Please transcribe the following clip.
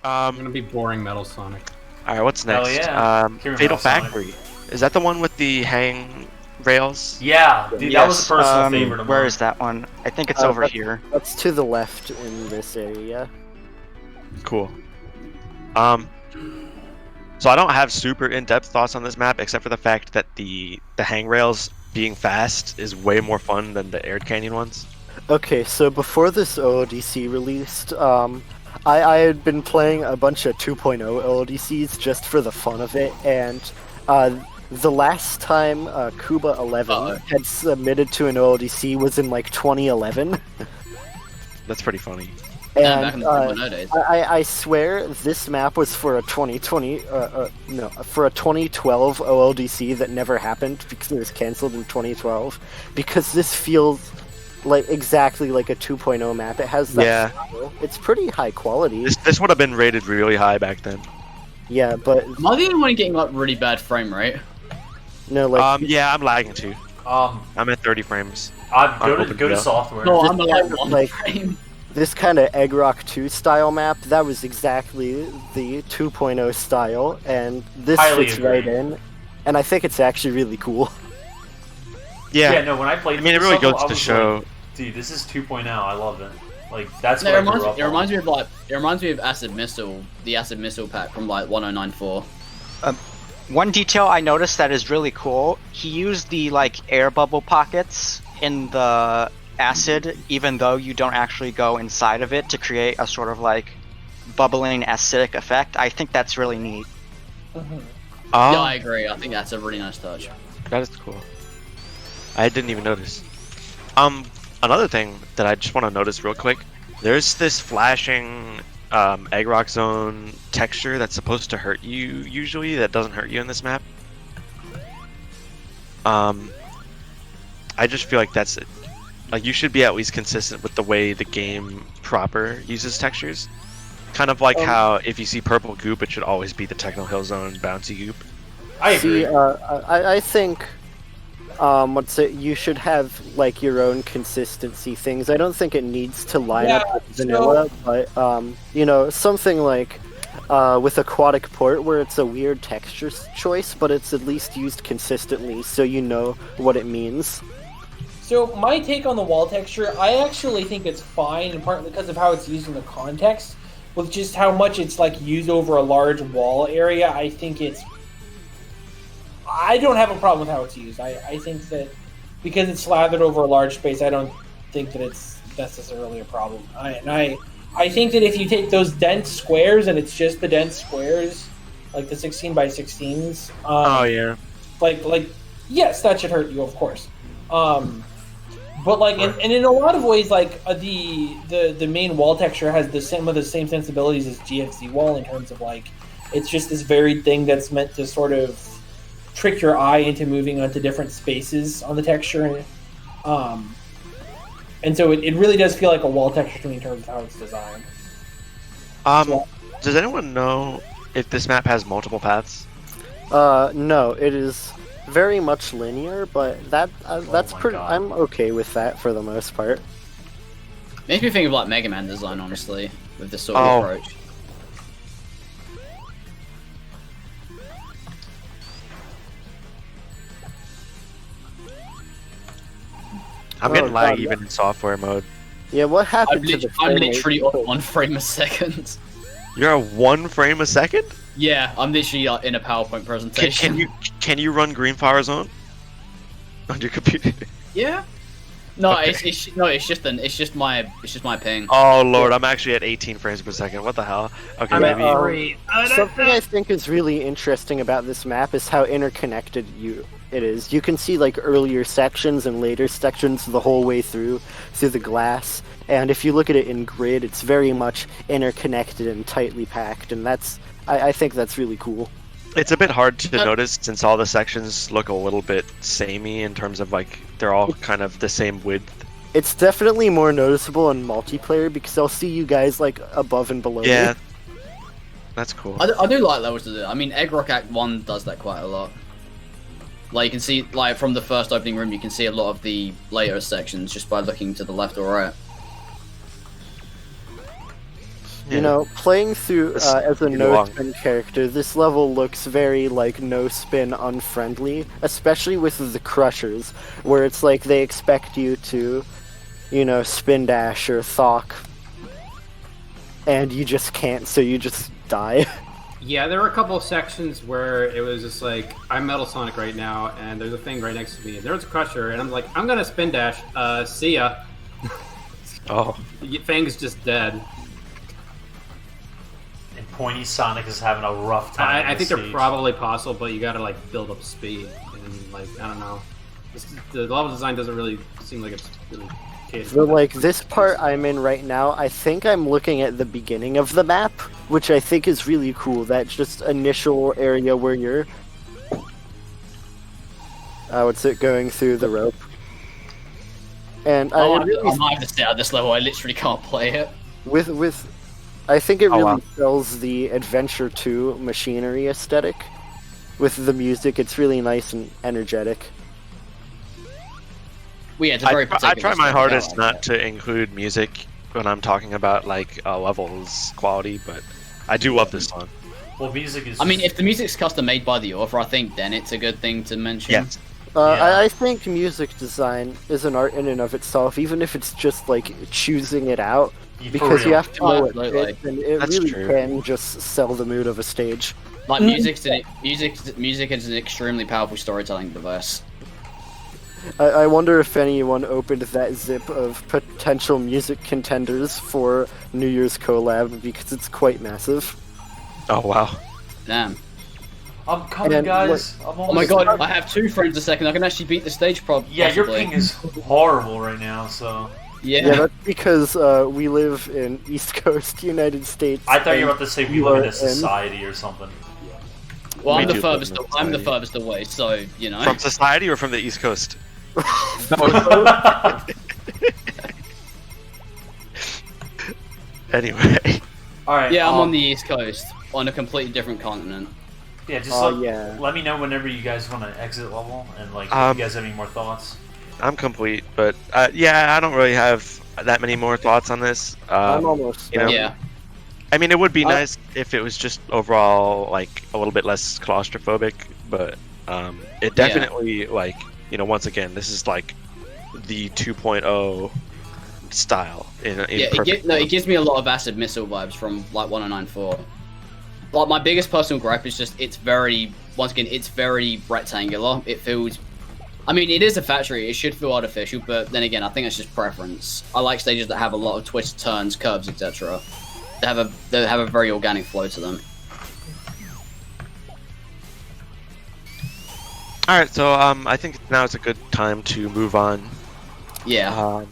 I'm gonna be boring Metal Sonic. All right, what's next? Yeah. Fatal Factory. Is that the one with the hang rails? Yeah, dude, that was a personal favorite of mine. Where is that one? I think it's over here. That's to the left in this area. Cool. So I don't have super in-depth thoughts on this map, except for the fact that the hang rails being fast is way more fun than the air canyon ones. Okay, so before this OODC released, I had been playing a bunch of 2.0 OODCs just for the fun of it, and the last time Kuba 11 had submitted to an OODC was in like 2011. That's pretty funny. And back in the 2.0 days. I swear this map was for a 2020, for a 2012 OLDC that never happened because it was cancelled in 2012. Because this feels like exactly like a 2.0 map. It has that style. It's pretty high quality. This would have been rated really high back then. Yeah, but am I the only one getting like really bad frame rate? No, like yeah, I'm lagging too. I'm at 30 frames. Go to software. No, I'm like frame. This kind of Egg Rock 2 style map, that was exactly the 2.0 style, and this fits right in, and I think it's actually really cool. Yeah. Yeah, no, when I played it really goes to show. Like, dude, this is 2.0, I love it. Like, that's what it reminds me of Acid Missile, the Acid Missile pack from like 1094. One detail I noticed that is really cool, he used the like air bubble pockets in the acid, even though you don't actually go inside of it, to create a sort of like bubbling acidic effect. I think that's really neat. Yeah, I agree. I think that's a really nice touch. That is cool. I didn't even notice. Another thing that I just want to notice real quick, there's this flashing egg rock zone texture that's supposed to hurt you usually, that doesn't hurt you in this map. I just feel like that's it. Like, you should be at least consistent with the way the game proper uses textures. Kind of like how if you see purple goop, it should always be the Techno Hill Zone bouncy goop. I agree. See, I think you should have like your own consistency things. I don't think it needs to line up with vanilla, but you know, something like with Aquatic Port where it's a weird texture choice, but it's at least used consistently so you know what it means. So my take on the wall texture, I actually think it's fine, in part because of how it's used in the context. With just how much it's like used over a large wall area, I think I don't have a problem with how it's used. I think that because it's slathered over a large space, I don't think that it's necessarily a problem. I think that if you take those dense squares and it's just the dense squares, like the 16 by 16s, like yes, that should hurt you, of course. But like, and in a lot of ways, like the main wall texture has some of the same sensibilities as GFZ wall in terms of like, it's just this varied thing that's meant to sort of trick your eye into moving onto different spaces on the texture. And so it really does feel like a wall texture to me in terms of how it's designed. Does anyone know if this map has multiple paths? No, it is very much linear, but that's pretty. God. I'm okay with that for the most part. Makes me think of like Mega Man design, honestly, with this sort of approach. I'm getting lag even in software mode. Yeah, what happened I'm literally on 1 frame a second. You're at 1 frame a second? Yeah, I'm literally in a PowerPoint presentation. Can you run Green Fire Zone on your computer? Yeah. No, Okay. it's just my ping. Oh lord, I'm actually at 18 frames per second. What the hell? Okay, maybe. Something I think is really interesting about this map is how interconnected it is. You can see like earlier sections and later sections the whole way through the glass. And if you look at it in grid, it's very much interconnected and tightly packed, and I think that's really cool. It's a bit hard to notice since all the sections look a little bit samey in terms of like they're all kind of the same width. It's definitely more noticeable in multiplayer because I'll see you guys like above and below Yeah, me. that's cool. I do like levels to do that. I mean, Egg Rock Act 1 does that quite a lot. Like, you can see, like, from the first opening room, you can see a lot of the later sections just by looking to the left or right. You know, playing through This as a is long. no-spin character, this level looks very, like, no-spin unfriendly, especially with the crushers, where it's like they expect you to, you know, spin dash or thok, and you just can't, so you just die. Yeah, there were a couple of sections where it was just like, I'm Metal Sonic right now, and there's a thing right next to me, and there's a crusher, and I'm like, I'm gonna spin dash, see ya. Oh. Fang's just dead. And Pointy Sonic is having a rough time. I on think the they're stage. probably possible, but you gotta, like, build up speed, and, like, I don't know. The level design doesn't really seem like it's really catered. So, like, this part I'm in right now, I think I'm looking at the beginning of the map, which I think is really cool. That just initial area where you're... what's it, going through the rope. And Oh, I really... I might have to stay out of this level. I literally can't play it. With I think it Oh, really wow. sells the Adventure 2 machinery aesthetic. With the music, it's really nice and energetic. Well, yeah, it's a very I particular try my style, hardest like not that. to include music when I'm talking about like levels quality, but I do love this song. Well, music is. I mean, if the music's custom made by the author, I think then it's a good thing to mention. Yes. Yeah. I think music design is an art in and of itself, even if it's just like choosing it out, For because you real. have to Oh, know it absolutely. fits, and it That's Mm-hmm. really true. can just sell the mood of a stage. Like music is an extremely powerful storytelling device. I wonder if anyone opened that zip of potential music contenders for New Year's collab, because it's quite massive. Oh wow. Damn. I'm coming, And guys. I'm Oh my almost god, there. I have 2 frames a second. I can actually beat the stage Yeah, your possibly. ping is horrible right now. So Yeah. Yeah, that's because we live in East Coast United States. I thought you were and about to say we you live in are a society or something. Well, We I'm the do live furthest. in a I'm the society. furthest away, so you know. From society or from the East Coast? Anyway. All right. Yeah, I'm on the East Coast, on a completely different continent. Yeah, just Oh, yeah. let me know whenever you guys want to exit level, and like if Um, you guys have any more thoughts. I'm complete, but yeah, I don't really have that many more thoughts on this. I'm almost you know, done. Yeah. I mean, it would be I- nice if it was just overall like a little bit less claustrophobic, but it definitely like once again, this is like the 2.0 style in Yeah, perfect it gives me a lot of Acid Missile vibes from like 1094. Like my biggest personal gripe is just it's very rectangular. It feels, I mean, it is a factory. It should feel artificial, but then again, I think that's just preference. I like stages that have a lot of twists, turns, curves, etc. They have a very organic flow to them. All right, so I think now is a good time to move on. Yeah.